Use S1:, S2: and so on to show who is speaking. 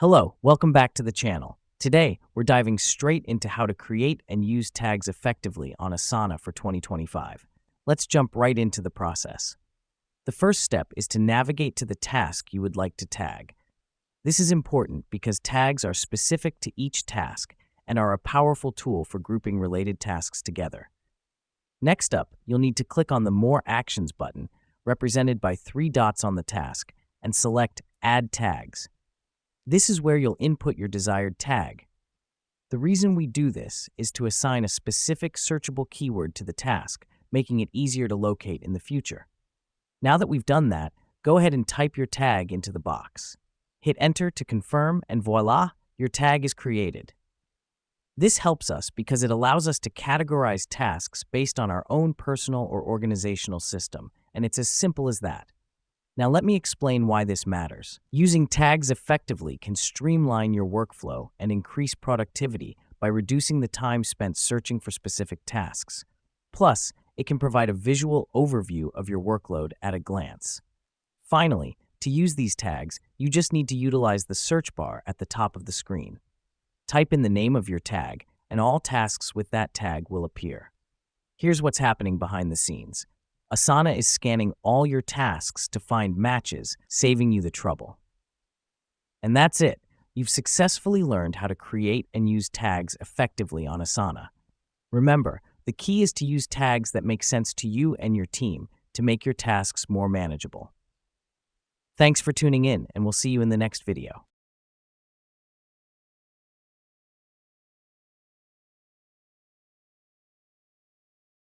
S1: Hello, welcome back to the channel. Today, we're diving straight into how to create and use tags effectively on Asana for 2025. Let's jump right into the process. The first step is to navigate to the task you would like to tag. This is important because tags are specific to each task and are a powerful tool for grouping related tasks together. Next up, you'll need to click on the More Actions button, represented by three dots on the task, and select Add Tags. This is where you'll input your desired tag. The reason we do this is to assign a specific searchable keyword to the task, making it easier to locate in the future. Now that we've done that, go ahead and type your tag into the box. Hit Enter to confirm, and voila, your tag is created. This helps us because it allows us to categorize tasks based on our own personal or organizational system, and it's as simple as that. Now let me explain why this matters. Using tags effectively can streamline your workflow and increase productivity by reducing the time spent searching for specific tasks. Plus, it can provide a visual overview of your workload at a glance. Finally, to use these tags, you just need to utilize the search bar at the top of the screen. Type in the name of your tag, and all tasks with that tag will appear. Here's what's happening behind the scenes. Asana is scanning all your tasks to find matches, saving you the trouble. And that's it. You've successfully learned how to create and use tags effectively on Asana. Remember, the key is to use tags that make sense to you and your team to make your tasks more manageable. Thanks for tuning in, and we'll see you in the next video.